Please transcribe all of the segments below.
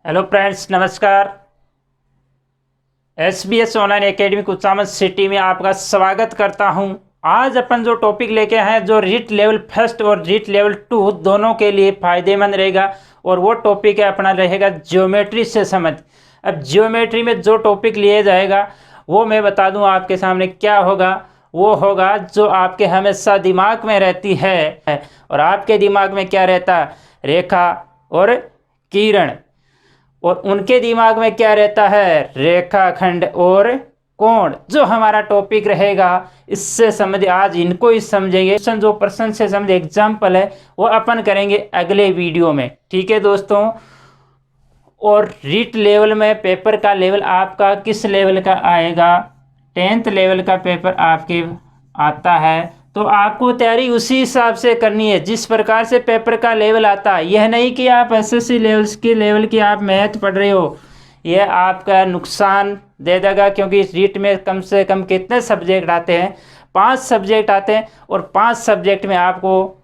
Hello friends, नमस्कार। SBS online academy Kuchaman city में आपका स्वागत करता हूं। आज अपन जो टॉपिक लेके आए हैं जो रीट लेवल फर्स्ट और रीट लेवल 2 दोनों के लिए फ़ायदेमंद रहेगा, और वो टॉपिक है अपना रहेगा ज्योमेट्री से समझ। अब ज्योमेट्री में जो टॉपिक लिया जाएगा वो मैं बता दूं आपके सामने क्या होगा। वो होगा जो आपके हमेशा दिमाग में रहती है, और आपके दिमाग में क्या रहता है? रेखा और किरण। और उनके दिमाग में क्या रहता है? रेखाखंड और कोण। जो हमारा टॉपिक रहेगा इससे समझ, आज इनको ही समझेंगे। जो प्रश्न से समझ एग्जाम्पल है वो अपन करेंगे अगले वीडियो में, ठीक है दोस्तों। और रीट लेवल में पेपर का लेवल आपका किस लेवल का आएगा? 10th लेवल का पेपर आपके आता है, तो आपको तैयारी उसी हिसाब से करनी है जिस प्रकार से पेपर का लेवल आता है। यह नहीं कि आप SSC लेवल की आप मैथ पढ़ रहे हो, यह आपका नुकसान दे देगा। क्योंकि इस रीट में कम से कम कितने सब्जेक्ट आते हैं? 5 सब्जेक्ट आते हैं, और 5 सब्जेक्ट में आपको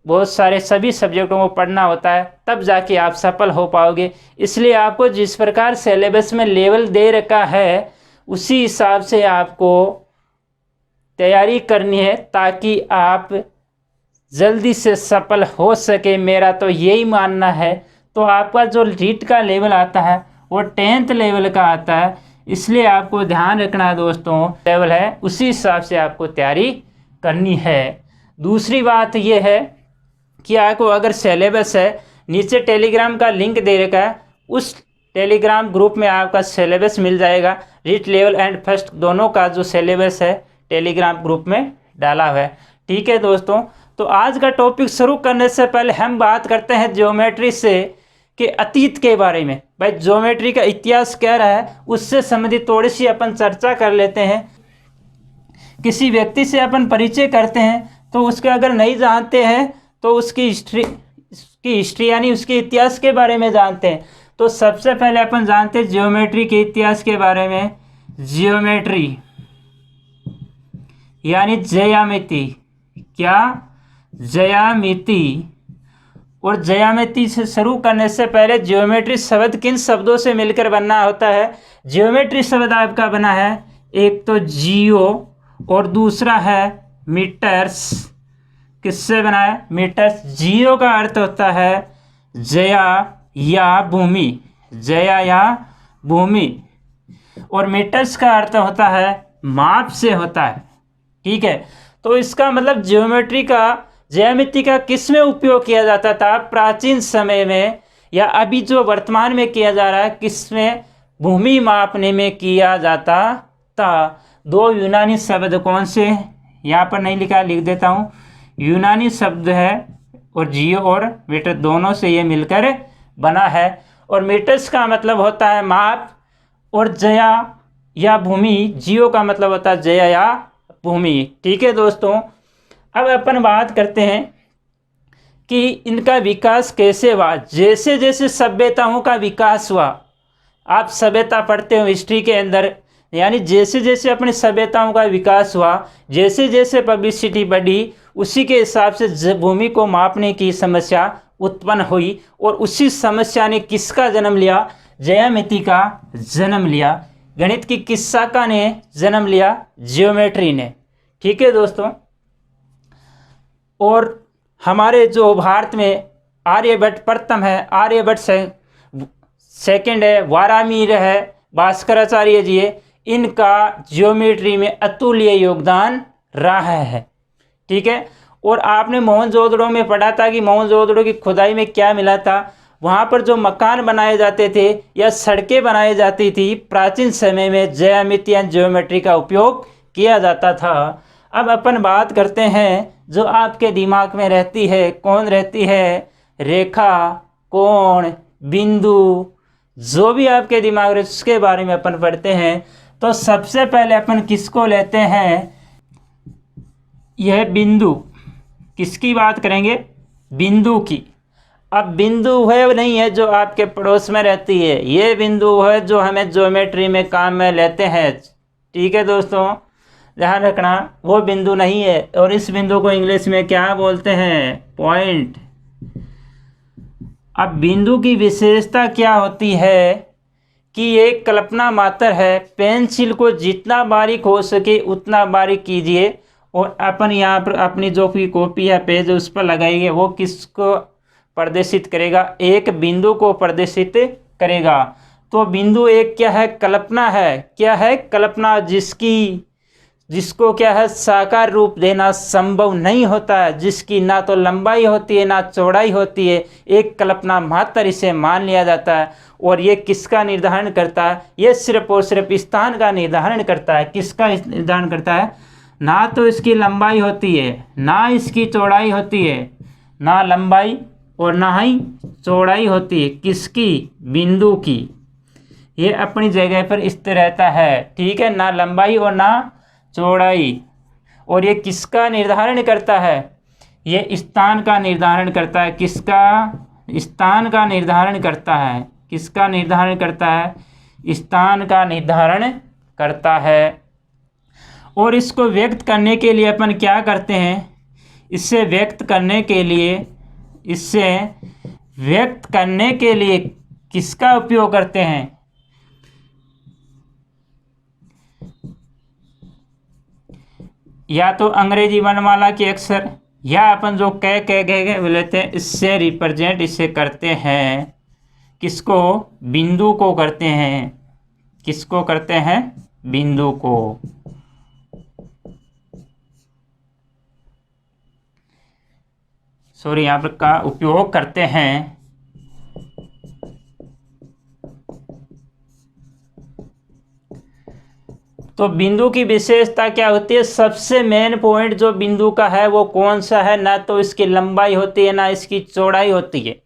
बहुत सारे सभी सब्जेक्टों को पढ़ना होता है, तब जाके आप सफल हो पाओगे। इसलिए आपको जिस प्रकार सिलेबस में लेवल दे रखा है उसी हिसाब से आपको तैयारी करनी है, ताकि आप जल्दी से सफल हो सके। मेरा तो यही मानना है। तो आपका जो रीट का लेवल आता है वो 10th लेवल का आता है, इसलिए आपको ध्यान रखना है दोस्तों, लेवल है उसी हिसाब से आपको तैयारी करनी है। दूसरी बात यह है कि आपको अगर सिलेबस है, नीचे टेलीग्राम का लिंक दे रखा है, उस टेलीग्राम ग्रुप में आपका सिलेबस मिल जाएगा। रीट लेवल एंड फर्स्ट दोनों का जो सिलेबस है टेलीग्राम ग्रुप में डाला हुआ है, ठीक है दोस्तों। तो आज का टॉपिक शुरू करने से पहले हम बात करते हैं ज्योमेट्री से के अतीत के बारे में। भाई ज्योमेट्री का इतिहास क्या रहा है उससे संबंधित थोड़ी सी अपन चर्चा कर लेते हैं। किसी व्यक्ति से अपन परिचय करते हैं तो उसके अगर नहीं जानते हैं तो उसकी हिस्ट्री यानी उसके इतिहास के बारे में जानते हैं। तो सबसे पहले अपन जानते हैं ज्योमेट्री के इतिहास के बारे में। ज्योमेट्री यानी ज्यामिति, क्या? ज्यामिति। और ज्यामिति से शुरू करने से पहले ज्योमेट्री शब्द किन शब्दों से मिलकर बनना होता है? ज्योमेट्री शब्द आपका बना है, एक तो जियो और दूसरा है मीटर्स। किससे बना है? मीटर्स। जियो का अर्थ होता है जया या भूमि, जया या भूमि, और मीटर्स का अर्थ होता है माप से होता है, ठीक है। तो इसका मतलब ज्यामिति का किस में उपयोग किया जाता था प्राचीन समय में, या अभी जो वर्तमान में किया जा रहा है किस में? भूमि मापने में किया जाता था। दो यूनानी शब्द कौन से? यहाँ पर नहीं लिखा, लिख देता हूँ। यूनानी शब्द है, और जियो और मीटर दोनों से ये मिलकर बना है। और मीटर्स का मतलब होता है माप, और जया या भूमि, जियो का मतलब होता है जया या भूमि, ठीक है दोस्तों। अब अपन बात करते हैं कि इनका विकास कैसे हुआ। जैसे जैसे सभ्यताओं का विकास हुआ, आप सभ्यता पढ़ते हो हिस्ट्री के अंदर, यानी जैसे जैसे अपनी सभ्यताओं का विकास हुआ, जैसे जैसे पब्लिसिटी बढ़ी, उसी के हिसाब से भूमि को मापने की समस्या उत्पन्न हुई, और उसी समस्या ने किसका जन्म लिया? ज्यामिति का जन्म लिया। गणित की किस शाखा ने जन्म लिया? ज्योमेट्री ने, ठीक है दोस्तों। और हमारे जो भारत में आर्यभट्ट प्रथम है, आर्यभट्ट सेकंड है, वारामीर है, भास्कराचार्य जी है, इनका ज्योमेट्री में अतुल्य योगदान रहा है, ठीक है। और आपने मोहनजोदड़ो में पढ़ा था कि मोहनजोदड़ो की खुदाई में क्या मिला था? वहाँ पर जो मकान बनाए जाते थे या सड़कें बनाई जाती थी, प्राचीन समय में ज्यामिति या ज्योमेट्री का उपयोग किया जाता था। अब अपन बात करते हैं जो आपके दिमाग में रहती है, कौन रहती है? रेखा, कोण, बिंदु, जो भी आपके दिमाग में उसके बारे में अपन पढ़ते हैं। तो सबसे पहले अपन किसको लेते हैं? यह बिंदु। किसकी बात करेंगे? बिंदु की। अब बिंदु वह नहीं है जो आपके पड़ोस में रहती है, ये बिंदु है जो हमें ज्योमेट्री में काम में लेते हैं, ठीक है दोस्तों, ध्यान रखना। वो बिंदु नहीं है, और इस बिंदु को इंग्लिश में क्या बोलते हैं? पॉइंट। अब बिंदु की विशेषता क्या होती है कि ये कल्पना मात्र है। पेंसिल को जितना बारीक हो सके उतना बारीक कीजिए और अपन यहाँ पर अपनी जो भी कॉपी या पेज उस पर लगाइए। वो किसको प्रदर्शित करेगा? एक बिंदु को प्रदर्शित करेगा। तो बिंदु एक क्या है? कल्पना है। क्या है? कल्पना, जिसको क्या है? साकार रूप देना संभव नहीं होता है, जिसकी ना तो लंबाई होती है ना चौड़ाई होती है, एक कल्पना मात्र इसे मान लिया जाता है। और ये किसका निर्धारण करता है? ये सिर्फ और सिर्फ स्थान का निर्धारण करता है। किसका निर्धारण करता है? ना तो इसकी लंबाई होती है ना इसकी चौड़ाई होती है, ना लंबाई और ना ही चौड़ाई होती है। किसकी? बिंदु की। ये अपनी जगह पर स्थिर रहता है, ठीक है, ना लंबाई और ना चौड़ाई। और ये किसका निर्धारण करता है? ये स्थान का निर्धारण करता है। किसका? स्थान का निर्धारण करता है। किसका निर्धारण करता है? स्थान का निर्धारण करता है। और इसको व्यक्त करने के लिए अपन क्या करते हैं? इससे व्यक्त करने के लिए किसका उपयोग करते हैं? या तो अंग्रेजी वर्णमाला के अक्षर या अपन जो कह लेते हैं, इससे रिप्रेजेंट इसे करते हैं। किसको? बिंदु को करते हैं। किसको करते हैं? बिंदु को। सॉरी, यहाँ पर का उपयोग करते हैं। तो बिंदु की विशेषता क्या होती है? सबसे मेन पॉइंट जो बिंदु का है वो कौन सा है? ना तो इसकी लंबाई होती है ना इसकी चौड़ाई होती है।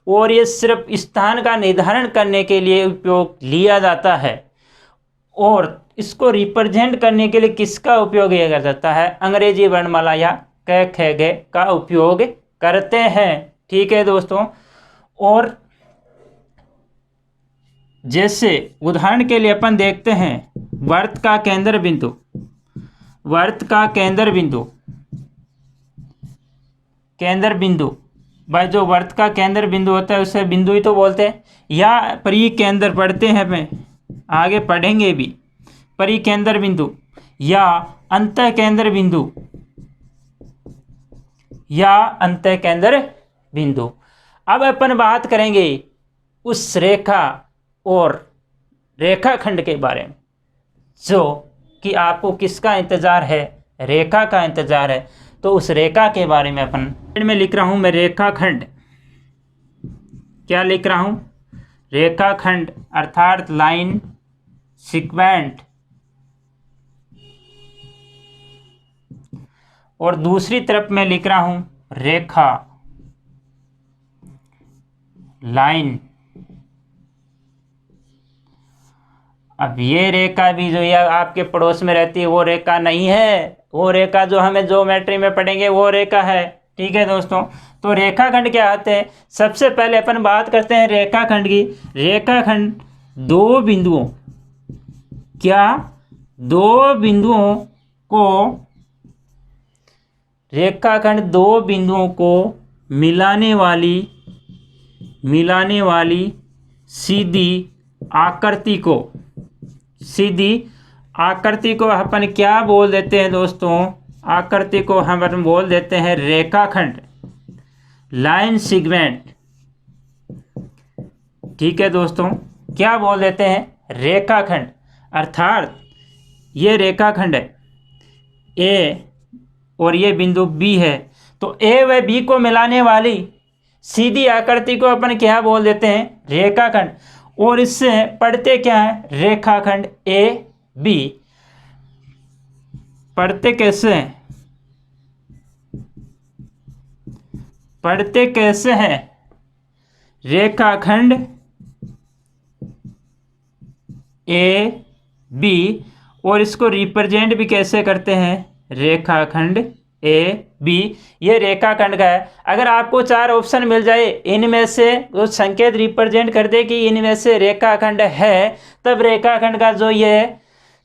और ये सिर्फ स्थान का निर्धारण करने के लिए उपयोग लिया जाता है। और इसको रिप्रेजेंट करने के लिए किसका उपयोग किया जाता है? अंग्रेजी वर्णमाला या क ख ग का उपयोग करते हैं। ठीक है दोस्तों। और जैसे उदाहरण के लिए अपन देखते हैं वृत्त का केंद्र बिंदु। भाई जो वृत्त का केंद्र बिंदु होता है उसे बिंदु ही तो बोलते हैं। या परिकेंद्र पढ़ते हैं, हमें आगे पढ़ेंगे भी। परिकेंद्र बिंदु या अंतःकेंद्र बिंदु अब अपन बात करेंगे उस रेखा और रेखाखंड के बारे में जो कि आपको किसका इंतजार है? रेखा का इंतजार है। तो उस रेखा के बारे में अपन में लिख रहा हूं मैं रेखाखंड। क्या लिख रहा हूं? रेखाखंड अर्थात लाइन सेगमेंट। और दूसरी तरफ मैं लिख रहा हूं रेखा, लाइन। अब ये रेखा भी जो ये आपके पड़ोस में रहती है वो रेखा नहीं है। वो रेखा जो हमें ज्योमेट्री में पढ़ेंगे वो रेखा है। ठीक है दोस्तों। तो रेखाखंड क्या होते हैं? सबसे पहले अपन बात करते हैं रेखाखंड की। रेखाखंड दो बिंदुओं को मिलाने वाली सीधी आकृति को अपन क्या बोल देते हैं दोस्तों? आकृति को हम बोल देते हैं रेखाखंड, लाइन सेगमेंट। ठीक है दोस्तों, क्या बोल देते हैं? रेखाखंड। अर्थात ये रेखाखंड है ए और ये बिंदु बी है। तो ए व बी को मिलाने वाली सीधी आकृति को अपन क्या बोल देते हैं? रेखाखंड। और इससे पढ़ते क्या है? रेखाखंड ए बी। पढ़ते कैसे हैं? रेखाखंड ए बी। और इसको रिप्रेजेंट भी कैसे करते हैं? रेखाखंड ए बी। ये रेखाखंड का है। अगर आपको 4 ऑप्शन मिल जाए, इनमें से वो संकेत रिप्रेजेंट कर दे कि इनमें से रेखाखंड है, तब रेखाखंड का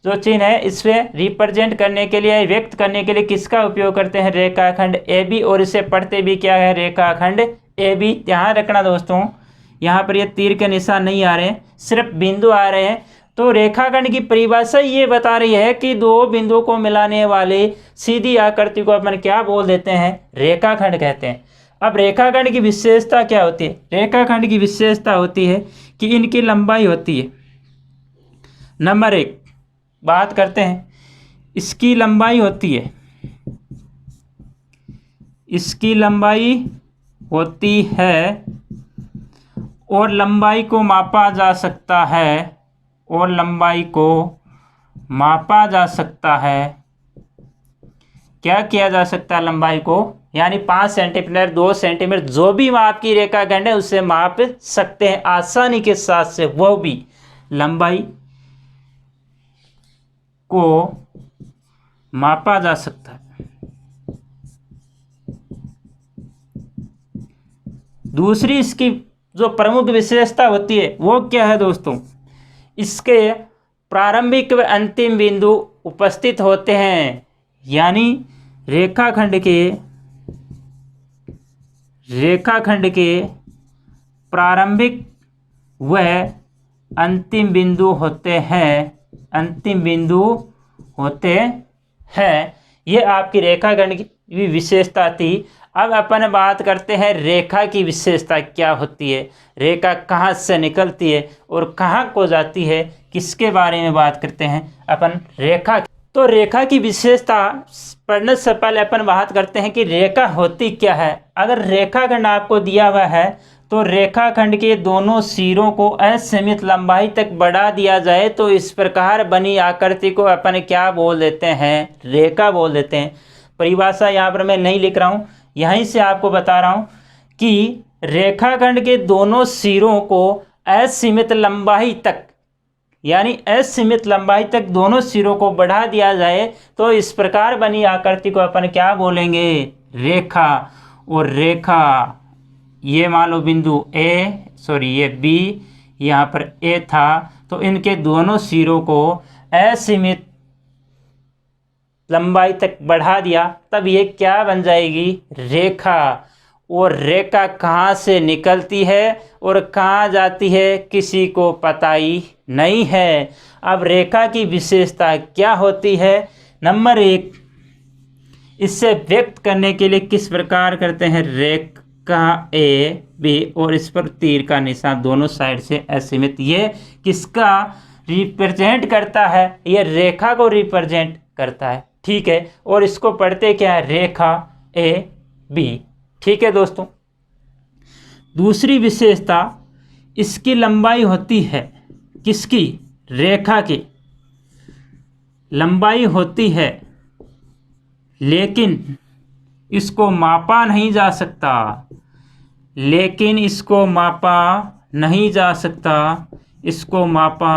जो चिन्ह है इसे रिप्रेजेंट करने के लिए, व्यक्त करने के लिए किसका उपयोग करते हैं? रेखाखंड ए बी। और इसे पढ़ते भी क्या है? रेखाखंड ए बी। ध्यान रखना दोस्तों, यहाँ पर ये तीर के निशान नहीं आ रहे हैं, सिर्फ बिंदु आ रहे हैं। तो रेखाखंड की परिभाषा ये बता रही है कि दो बिंदुओं को मिलाने वाले सीधी आकृति को अपन क्या बोल देते हैं, रेखाखंड कहते हैं। अब रेखाखंड की विशेषता क्या होती है? रेखाखंड की विशेषता होती है कि इनकी लंबाई होती है। नंबर 1 बात करते हैं, इसकी लंबाई होती है, इसकी लंबाई होती है और लंबाई को मापा जा सकता है, और लंबाई को मापा जा सकता है। क्या किया जा सकता है? लंबाई को, यानी 5 सेंटीमीटर 2 सेंटीमीटर जो भी माप की रेखाखंड है उससे माप सकते हैं आसानी के साथ से, वो भी लंबाई को मापा जा सकता है। दूसरी इसकी जो प्रमुख विशेषता होती है वो क्या है दोस्तों? इसके प्रारंभिक व अंतिम बिंदु उपस्थित होते हैं, यानी रेखाखंड के प्रारंभिक व अंतिम बिंदु होते हैं, अंतिम बिंदु होते हैं। ये आपकी रेखाखंड की विशेषता थी। अब अपन बात करते हैं रेखा की विशेषता क्या होती है, रेखा कहाँ से निकलती है और कहाँ को जाती है, किसके बारे में बात करते हैं अपन रेखा। तो रेखा की विशेषता पढ़ने से पहले अपन बात करते हैं कि रेखा होती क्या है। अगर रेखाखंड आपको दिया हुआ है तो रेखाखंड के दोनों सिरों को असीमित लंबाई तक बढ़ा दिया जाए तो इस प्रकार बनी आकृति को अपन क्या बोल देते हैं, रेखा बोल देते हैं। परिभाषा यहाँ पर मैं नहीं लिख रहा हूँ, यहीं से आपको बता रहा हूँ कि रेखाखंड के दोनों सिरों को असीमित लंबाई तक, यानी असीमित लंबाई तक दोनों सिरों को बढ़ा दिया जाए तो इस प्रकार बनी आकृति को अपन क्या बोलेंगे, रेखा। और रेखा, ये मान लो बिंदु ये बी, यहाँ पर ए था, तो इनके दोनों सिरों को असीमित लंबाई तक बढ़ा दिया, तब ये क्या बन जाएगी, रेखा। और रेखा कहाँ से निकलती है और कहाँ जाती है किसी को पता ही नहीं है। अब रेखा की विशेषता क्या होती है? नंबर 1, इससे व्यक्त करने के लिए किस प्रकार करते हैं, रेखा ए बी और इस पर तीर का निशान दोनों साइड से असीमित। ये किसका रिप्रेजेंट करता है? ये रेखा को रिप्रेजेंट करता है, ठीक है। और इसको पढ़ते क्या है, रेखा ए बी, ठीक है दोस्तों। दूसरी विशेषता, इसकी लंबाई होती है, किसकी, रेखा की लंबाई होती है, लेकिन इसको मापा नहीं जा सकता, लेकिन इसको मापा नहीं जा सकता, इसको मापा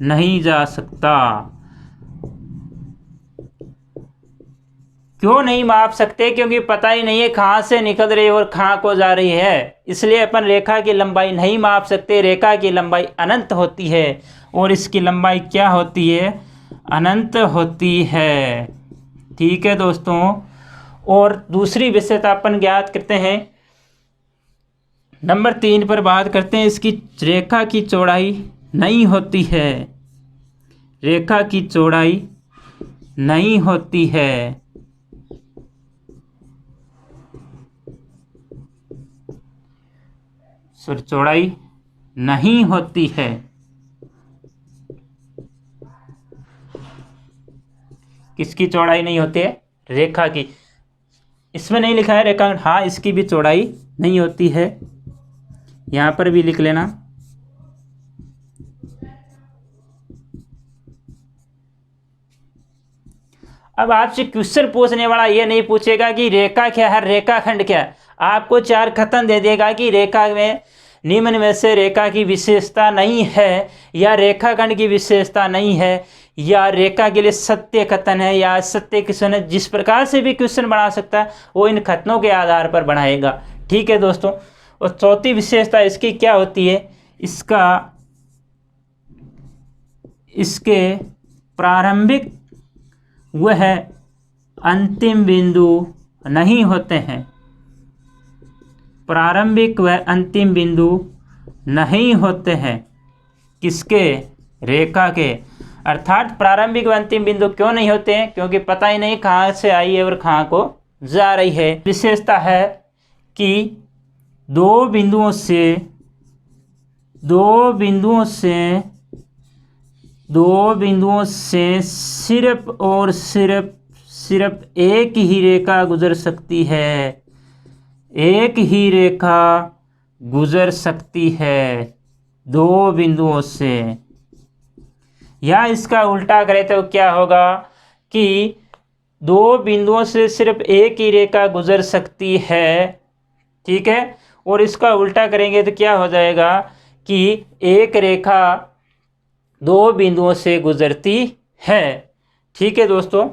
नहीं जा सकता। क्यों नहीं माप सकते? क्योंकि पता ही नहीं है कहाँ से निकल रही है और कहाँ को जा रही है, इसलिए अपन रेखा की लंबाई नहीं माप सकते। रेखा की लंबाई अनंत होती है और इसकी लंबाई क्या होती है, अनंत होती है, ठीक है दोस्तों। और दूसरी विशेषता अपन ज्ञात करते हैं, नंबर 3 पर बात करते हैं, इसकी रेखा की चौड़ाई नहीं होती है, रेखा की चौड़ाई नहीं होती है। चौड़ाई नहीं होती है। किसकी चौड़ाई नहीं होती है, रेखा की। इसमें नहीं लिखा है रेखा, हाँ इसकी भी चौड़ाई नहीं होती है, यहां पर भी लिख लेना। अब आपसे क्वेश्चन पूछने वाला ये नहीं पूछेगा कि रेखा क्या है, रेखाखंड क्या है, आपको 4 कथन दे देगा कि रेखा में निम्न में से रेखा की विशेषता नहीं है, या रेखाखंड की विशेषता नहीं है, या रेखा के लिए सत्य कथन है या सत्य क्वेश्चन है। जिस प्रकार से भी क्वेश्चन बना सकता है वो इन कथनों के आधार पर बनाएगा, ठीक है दोस्तों। और चौथी विशेषता इसकी क्या होती है, इसके प्रारंभिक वह अंतिम बिंदु नहीं होते हैं, प्रारंभिक व अंतिम बिंदु नहीं होते हैं। किसके? रेखा के। अर्थात प्रारंभिक व अंतिम बिंदु क्यों नहीं होते हैं? क्योंकि पता ही नहीं कहाँ से आई है और कहाँ को जा रही है। विशेषता है कि दो बिंदुओं से सिर्फ और सिर्फ एक ही रेखा गुजर सकती है। एक ही रेखा गुजर सकती है दो बिंदुओं से। या इसका उल्टा करें तो क्या होगा कि दो बिंदुओं से सिर्फ एक ही रेखा गुजर सकती है, ठीक है। और इसका उल्टा करेंगे तो क्या हो जाएगा कि एक रेखा दो बिंदुओं से गुजरती है, ठीक है दोस्तों।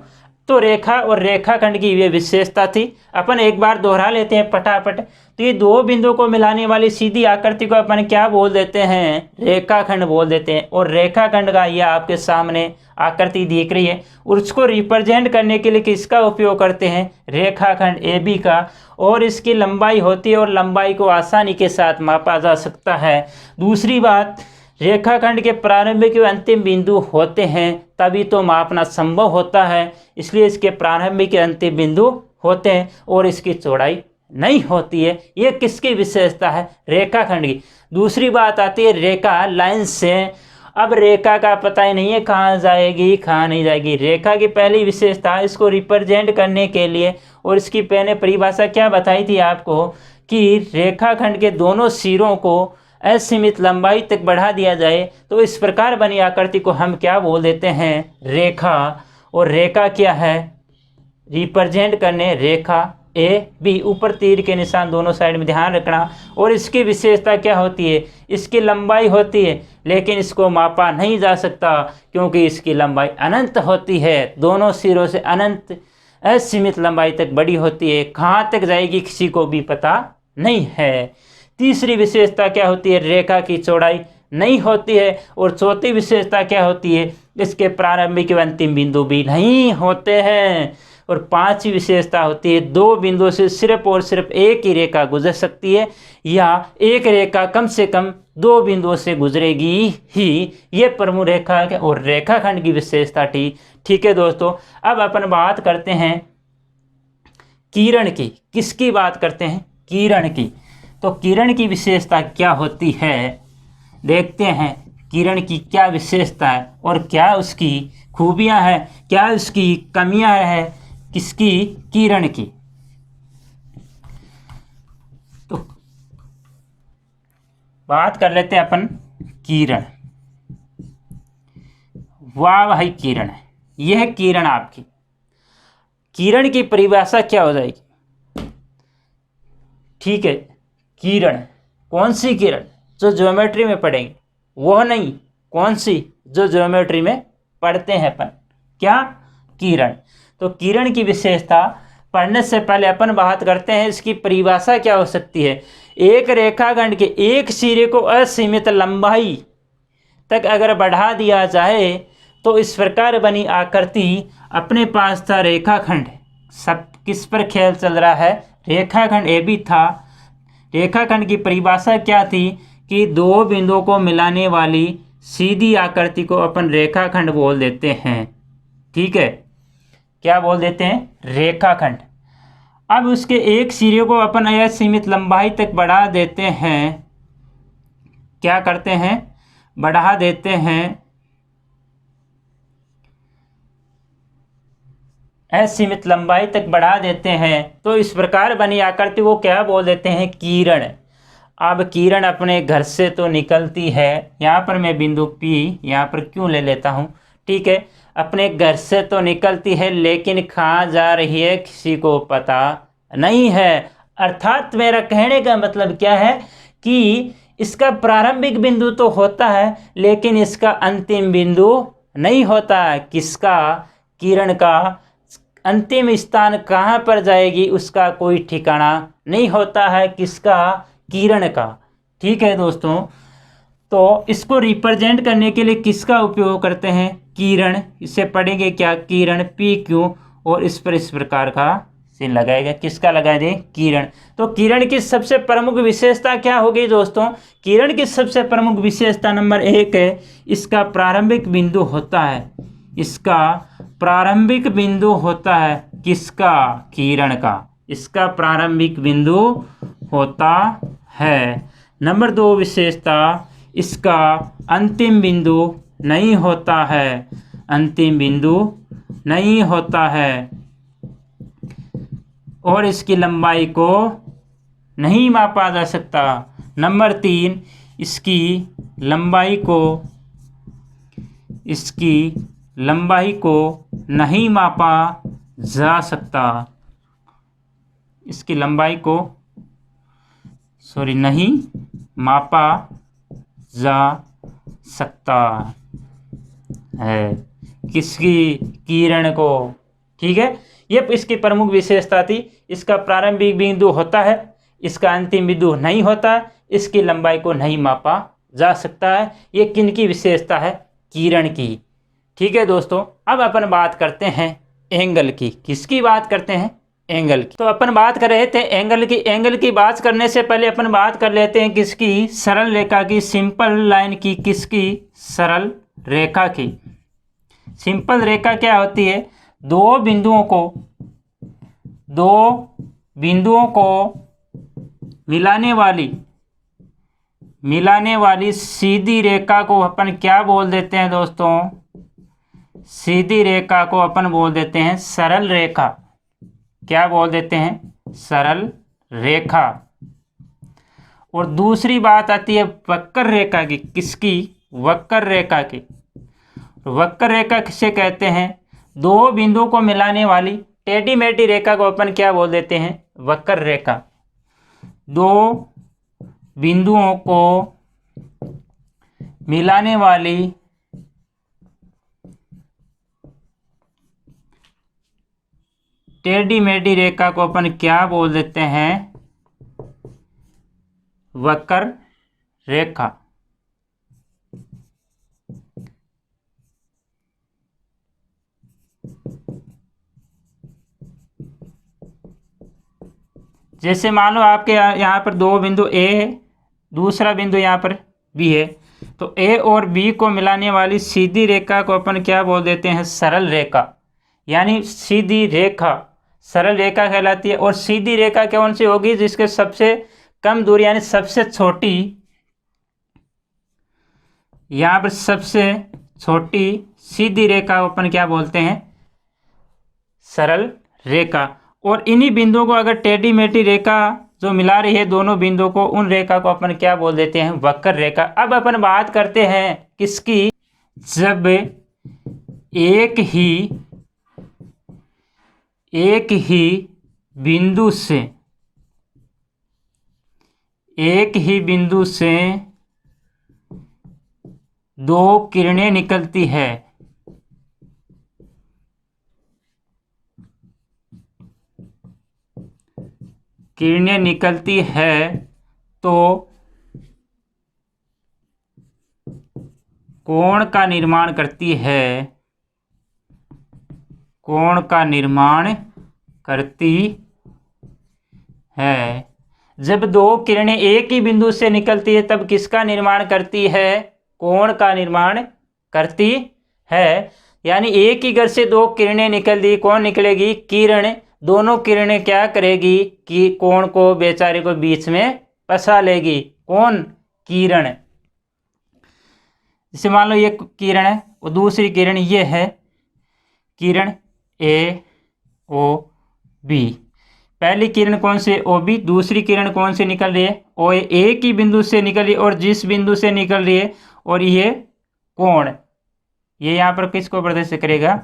तो रेखा और रेखाखंड की ये विशेषता थी। अपन एक बार दोहरा लेते हैं फटाफट। तो ये दो बिंदुओं को मिलाने वाली सीधी आकृति को अपन क्या बोल देते हैं? रेखाखंड बोल देते हैं। और रेखाखंड का ये आपके सामने आकृति दिख रही है, और उसको रिप्रेजेंट करने के लिए किसका उपयोग करते हैं? रेखाखंड AB का। और इसकी लंबाई होती है और लंबाई को आसानी के साथ मापा जा सकता है। दूसरी बात, रेखाखंड के प्रारंभिक व अंतिम बिंदु होते हैं तभी तो मापना संभव होता है, इसलिए इसके प्रारंभिक व अंतिम बिंदु होते हैं और इसकी चौड़ाई नहीं होती है। ये किसकी विशेषता है? रेखाखंड की। दूसरी बात आती है रेखा लाइन से। अब रेखा का पता ही नहीं है कहाँ जाएगी कहाँ नहीं जाएगी। रेखा की पहली विशेषता, इसको रिप्रेजेंट करने के लिए, और इसकी पहले परिभाषा क्या बताई थी आपको कि रेखाखंड के दोनों सिरों को असीमित लंबाई तक बढ़ा दिया जाए तो इस प्रकार बनी आकृति को हम क्या बोल देते हैं? रेखा। और रेखा क्या है? रिप्रेजेंट करने रेखा AB, ऊपर तीर के निशान दोनों साइड में ध्यान रखना। और इसकी विशेषता क्या होती है? इसकी लंबाई होती है, लेकिन इसको मापा नहीं जा सकता क्योंकि इसकी लंबाई अनंत होती है। दोनों सिरों से अनंत असीमित लंबाई तक बड़ी होती है। कहाँ तक जाएगी किसी को भी पता नहीं है। तीसरी विशेषता क्या होती है? रेखा की चौड़ाई नहीं होती है। और चौथी विशेषता क्या होती है? इसके प्रारंभिक व अंतिम बिंदु भी नहीं होते हैं। और पांचवी विशेषता होती है दो बिंदुओं से सिर्फ और सिर्फ एक ही रेखा गुजर सकती है, या एक रेखा कम से कम दो बिंदुओं से गुजरेगी ही। ये प्रमुख रेखा और रेखाखंड की विशेषता थी, ठीक है दोस्तों। अब अपन बात करते हैं किरण की। किसकी बात करते हैं? किरण की। तो किरण की विशेषता क्या होती है? देखते हैं किरण की क्या विशेषता है और क्या उसकी खूबियां हैं, क्या उसकी कमियां हैं। किसकी? किरण की। तो बात कर लेते हैं अपन किरण। वाह भाई किरण है, यह किरण आपकी। किरण की परिभाषा क्या हो जाएगी? ठीक है, किरण कौन सी किरण? जो ज्योमेट्री में पढ़ेंगे वो नहीं, कौन सी? जो ज्योमेट्री में पढ़ते हैं अपन। क्या? किरण। तो किरण की विशेषता पढ़ने से पहले अपन बात करते हैं इसकी परिभाषा क्या हो सकती है। एक रेखाखंड के एक सिरे को असीमित लंबाई तक अगर बढ़ा दिया जाए तो इस प्रकार बनी आकृति अपने पास था रेखाखंड। सब किस पर खेल चल रहा है? रेखाखंड AB था। रेखाखंड की परिभाषा क्या थी कि दो बिंदुओं को मिलाने वाली सीधी आकृति को अपन रेखाखंड बोल देते हैं, ठीक है। क्या बोल देते हैं? रेखाखंड। अब उसके एक सिरे को अपन असीमित लंबाई तक बढ़ा देते हैं। क्या करते हैं? बढ़ा देते हैं असीमित लंबाई तक बढ़ा देते हैं तो इस प्रकार बनी आकृति को क्या बोल देते हैं? किरण। अब किरण अपने घर से तो निकलती है, यहाँ पर मैं बिंदु P यहाँ पर क्यों ले लेता हूँ, ठीक है। अपने घर से तो निकलती है लेकिन कहाँ जा रही है किसी को पता नहीं है। अर्थात मेरा कहने का मतलब क्या है कि इसका प्रारंभिक बिंदु तो होता है लेकिन इसका अंतिम बिंदु नहीं होता। किसका? किरण का अंतिम स्थान कहाँ पर जाएगी उसका कोई ठिकाना नहीं होता है। किसका? किरण का, ठीक है दोस्तों। तो इसको रिप्रेजेंट करने के लिए किसका उपयोग करते हैं? किरण। इसे पढ़ेंगे क्या? किरण PQ, और इस पर इस प्रकार का से लगाएगा, किसका लगा दें, किरण। तो किरण की सबसे प्रमुख विशेषता क्या होगी दोस्तों, किरण की सबसे प्रमुख विशेषता नंबर 1 है इसका प्रारंभिक बिंदु होता है, इसका प्रारंभिक बिंदु होता है किसका, किरण का, इसका प्रारंभिक बिंदु होता है। नंबर 2 विशेषता, इसका अंतिम बिंदु नहीं होता है, अंतिम बिंदु नहीं होता है, और इसकी लंबाई को नहीं मापा जा सकता। नंबर 3, इसकी लंबाई को नहीं मापा जा सकता, इसकी लंबाई को नहीं मापा जा सकता है, किसकी, किरण को। ठीक है, ये इसकी प्रमुख विशेषता थी। इसका प्रारंभिक बिंदु होता है, इसका अंतिम बिंदु नहीं होता, इसकी लंबाई को नहीं मापा जा सकता है। ये किनकी विशेषता है, किरण की। ठीक है दोस्तों, अब अपन बात करते हैं एंगल की। किसकी बात करते हैं, एंगल की। तो अपन बात कर रहे थे एंगल की। एंगल की बात करने से पहले अपन बात कर लेते हैं किसकी, सरल रेखा की, सिंपल लाइन की। किसकी, सरल रेखा की। सिंपल रेखा क्या होती है, दो बिंदुओं को मिलाने वाली सीधी रेखा को अपन क्या बोल देते हैं दोस्तों, सीधी रेखा को अपन बोल देते हैं सरल रेखा। क्या बोल देते हैं, सरल रेखा। और दूसरी बात आती है वक्र रेखा की। किसकी, वक्र रेखा की। वक्र रेखा किसे कहते हैं, दो बिंदुओं को मिलाने वाली टेढ़ी मेढ़ी रेखा को अपन क्या बोल देते हैं, वक्र रेखा। दो बिंदुओं को मिलाने वाली टेढ़ी मेढ़ी रेखा को अपन क्या बोल देते हैं, वक्र रेखा। जैसे मान लो आपके यहाँ पर दो बिंदु ए है, दूसरा बिंदु यहाँ पर बी है, तो ए और बी को मिलाने वाली सीधी रेखा को अपन क्या बोल देते हैं, सरल रेखा। यानी सीधी रेखा सरल रेखा कहलाती है। और सीधी रेखा कौन सी होगी, जिसके सबसे कम दूरी यानी सबसे छोटी, यहाँ पर सबसे छोटी सीधी रेखा को अपन क्या बोलते हैं, सरल रेखा। और इन्हीं बिंदुओं को अगर टेढ़ी मेढ़ी रेखा जो मिला रही है दोनों बिंदुओं को, उन रेखा को अपन क्या बोल देते हैं, वक्र रेखा। अब अपन बात करते हैं किसकी, जब एक ही बिंदु से दो किरणें निकलती है, तो कोण का निर्माण करती है, कोण का निर्माण करती है। जब दो किरणें एक ही बिंदु से निकलती है तब किसका निर्माण करती है, कोण का निर्माण करती है। यानी एक ही घर से दो किरणें निकलती, कौन निकलेगी, किरण। दोनों किरणें क्या करेगी कि कोण को, बेचारे को बीच में फंसा लेगी, कौन, किरण। जैसे मान लो ये किरण है और दूसरी किरण ये है, किरण ए ओ बी। पहली किरण कौन से, ओ बी। दूसरी किरण कौन से निकल रही है, ओ ए। एक ही बिंदु से निकल रही है और जिस बिंदु से निकल रही है, और ये कोण, ये यहाँ पर किसको प्रदर्शित करेगा,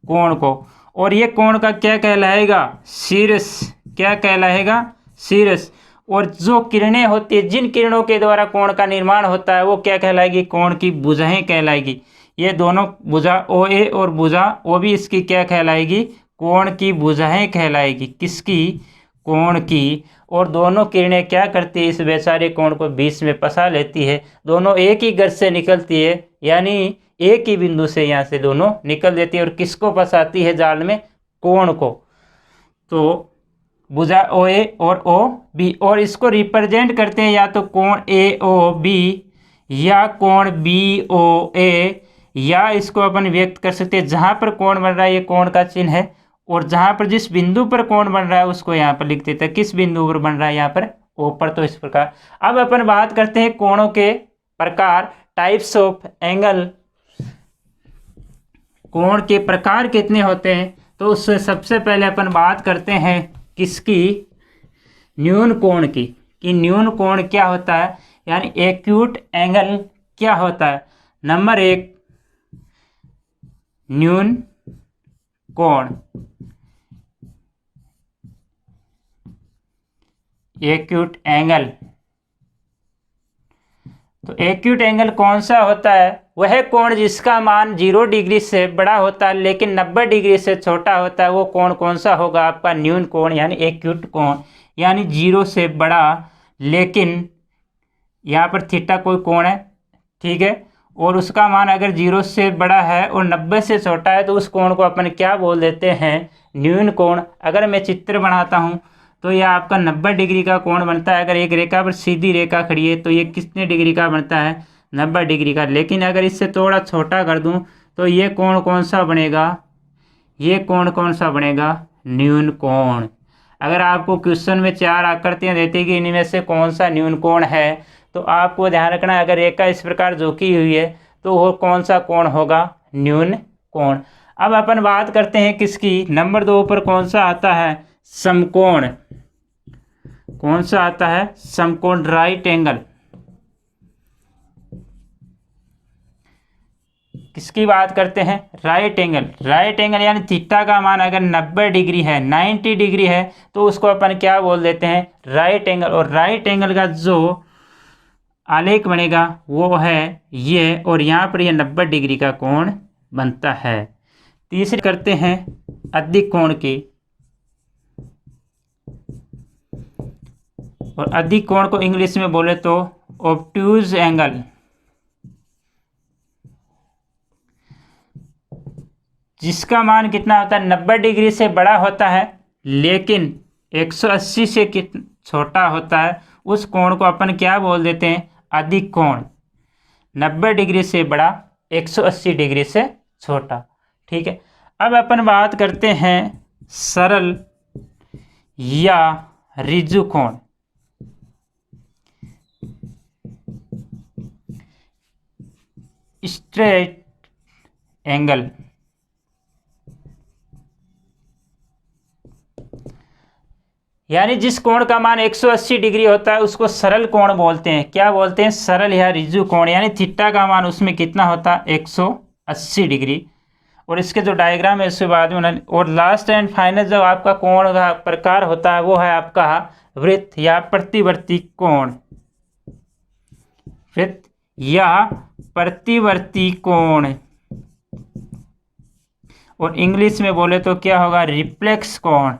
कोण को। और ये कोण का क्या कहलाएगा, शीर्ष। क्या कहलाएगा, शीर्ष। और जो किरणें होती है, जिन किरणों के द्वारा कोण का निर्माण होता है, वो क्या कहलाएगी, कोण की भुजाएं कहलाएगी। ये दोनों भुजा ओ ए और भुजा ओ बी, इसकी क्या कहलाएगी, कोण की भुजाएं कहलाएगी। किसकी, कोण की। और दोनों किरणें क्या करती है, इस बेचारे कोण को बीच में फंसा लेती है। दोनों एक ही घर से निकलती है, यानी एक ही बिंदु से यहाँ से दोनों निकल देती है। और किसको फंसाती है जाल में, कोण को। तो भुजा ओ ए और ओ बी, और इसको रिप्रेजेंट करते हैं या तो कोण ए ओ बी या कोण बी ओ ए, या इसको अपन व्यक्त कर सकते हैं जहाँ पर कोण बन रहा है ये कोण का चिन्ह है, और जहाँ पर जिस बिंदु पर कोण बन रहा है उसको यहाँ पर लिख देते हैं। किस बिंदु पर बन रहा है? यहाँ पर ओ पर। तो इस प्रकार अब अपन बात करते हैं कोणों के प्रकार, टाइप्स ऑफ एंगल। कोण के प्रकार कितने होते हैं? तो उससे सबसे पहले अपन बात करते हैं किसकी? न्यून कोण की, कि न्यून कोण क्या होता है, यानी एक्यूट एंगल क्या होता है। नंबर 1 न्यून कोण, एक्यूट एंगल। तो एक्यूट एंगल कौन सा होता है? वह कोण जिसका मान 0 डिग्री से बड़ा होता है लेकिन 90 डिग्री से छोटा होता है, वो कोण कौन सा होगा? आपका न्यून कोण यानी एक्यूट कोण, यानी 0 से बड़ा लेकिन यहाँ पर थीटा कोई कोण है, ठीक है, और उसका मान अगर 0 से बड़ा है और 90 से छोटा है तो उस कोण को अपन क्या बोल देते हैं? न्यून कोण। अगर मैं चित्र बनाता हूँ तो यह आपका 90 डिग्री का कोण बनता है। अगर एक रेखा पर सीधी रेखा खड़ी है तो ये कितने डिग्री का बनता है? 90 डिग्री का। लेकिन अगर इससे थोड़ा छोटा कर दूं तो ये कोण कौन सा बनेगा? ये कोण कौन सा बनेगा? न्यून कोण। अगर आपको क्वेश्चन में 4 आकृतियां देती कि इनमें से कौन सा न्यून कोण है, तो आपको ध्यान रखना है अगर रेखा इस प्रकार झुकी हुई है तो वो कौन सा कोण होगा? न्यून कोण। अब अपन बात करते हैं किसकी? नंबर 2 पर कौन सा आता है? समकोण। कौन सा आता है? समकोण, राइट एंगल। किसकी बात करते हैं? Right angle. राइट एंगल यानी थीटा का मान अगर 90 डिग्री है, 90 डिग्री है, तो उसको अपन क्या बोल देते हैं? Right angle. और राइट एंगल का जो आलेख बनेगा वो है ये, और यहाँ पर ये 90 डिग्री का कोण बनता है। तीसरी करते हैं अधिक कोण की, और अधिक कोण को इंग्लिश में बोले तो ऑब्ट्यूज एंगल। जिसका मान कितना होता है? 90 डिग्री से बड़ा होता है लेकिन 180 से छोटा होता है, उस कोण को अपन क्या बोल देते हैं? अधिक कोण। 90 डिग्री से बड़ा, 180 डिग्री से छोटा, ठीक है। अब अपन बात करते हैं सरल या ऋजु कोण। Straight angle. यानी जिस कोण का मान 180 डिग्री होता है उसको सरल कोण बोलते हैं। क्या बोलते हैं? सरल या ऋजु कोण। यानी थीटा का मान उसमें कितना होता है? 180 डिग्री। और इसके जो डायग्राम है उसके बाद में, और लास्ट एंड फाइनल जो आपका कोण का प्रकार होता है वो है आपका वृत्त या प्रतिवर्ती कोण। वृत्त या प्रतिवर्ती कोण, और इंग्लिश में बोले तो क्या होगा? रिफ्लेक्स कोण।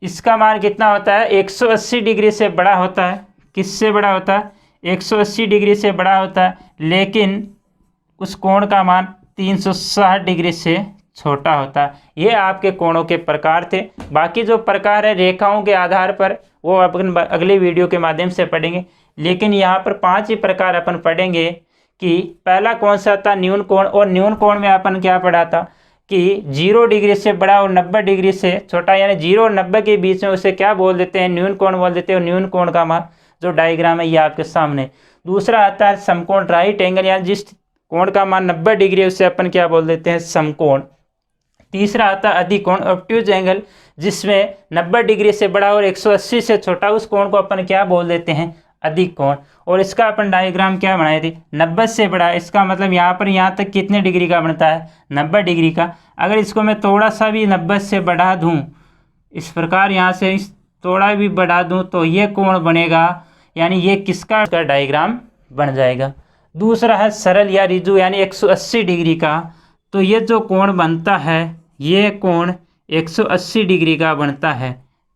इसका मान कितना होता है? 180 डिग्री से बड़ा होता है। किससे बड़ा होता है? 180 डिग्री से बड़ा होता है, लेकिन उस कोण का मान 360 डिग्री से छोटा होता है। ये आपके कोणों के प्रकार थे। बाकी जो प्रकार है रेखाओं के आधार पर वो अपन अगले वीडियो के माध्यम से पढ़ेंगे। लेकिन यहाँ पर 5 ही प्रकार अपन पढ़ेंगे कि पहला कौन सा था? न्यून कोण। और न्यून कोण में अपन क्या पढ़ा था कि 0 डिग्री से बड़ा और 90 डिग्री से छोटा, यानी 0 और 90 के बीच में उसे क्या बोल देते हैं? न्यून कोण बोल देते हैं। और न्यून कोण का मान जो डायग्राम है ये आपके सामने। दूसरा आता है समकोण, राइट एंगल, यानी जिस कोण का मान 90 डिग्री है उसे अपन क्या बोल देते हैं? समकोण। तीसरा आता है अधिक कोण, ऑब्ट्यूज एंगल, जिसमें 90 डिग्री से बड़ा और 180 से छोटा, उस कोण को अपन क्या बोल देते हैं? अधिक कोण। और इसका अपन डायग्राम क्या बनाए थे? 90 से बड़ा, इसका मतलब यहाँ पर यहाँ तक कितने डिग्री का बनता है? 90 डिग्री का। अगर इसको मैं थोड़ा सा भी 90 से बढ़ा दूँ, इस प्रकार यहाँ से थोड़ा भी बढ़ा दूँ तो ये कोण बनेगा, यानी ये किसका डायग्राम बन जाएगा। दूसरा है सरल या ऋजु, यानी 180 डिग्री का। तो ये जो कोण बनता है ये कोण 180 डिग्री का बनता है,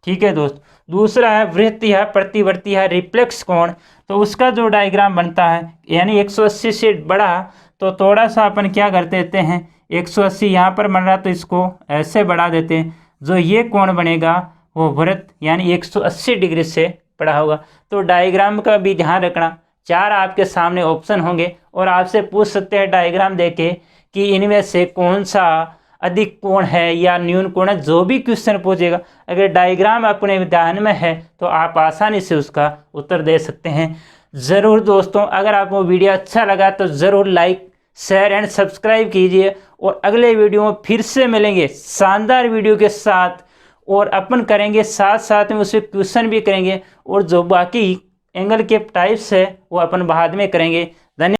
ठीक है दोस्त। दूसरा है वृत्त या प्रतिवर्ती या रिफ्लेक्स कोण, तो उसका जो डायग्राम बनता है यानी 180 से बड़ा, तो थोड़ा सा अपन क्या कर देते हैं 180 यहाँ पर बन रहा तो इसको ऐसे बढ़ा देते हैं, जो ये कोण बनेगा वो वृत्त यानी 180 डिग्री से बड़ा होगा। तो डायग्राम का भी ध्यान रखना, 4 आपके सामने ऑप्शन होंगे और आपसे पूछ सकते हैं डायग्राम देके कि इनमें से कौन सा अधिक कोण है या न्यून कोण है, जो भी क्वेश्चन पूछेगा अगर डायग्राम अपने ध्यान में है तो आप आसानी से उसका उत्तर दे सकते हैं। ज़रूर दोस्तों, अगर आपको वीडियो अच्छा लगा तो ज़रूर लाइक शेयर एंड सब्सक्राइब कीजिए, और अगले वीडियो में फिर से मिलेंगे शानदार वीडियो के साथ, और अपन करेंगे साथ साथ में उससे क्वेश्चन भी करेंगे, और जो बाकी एंगल के टाइप्स है वो अपन बाद में करेंगे। धन्यवाद।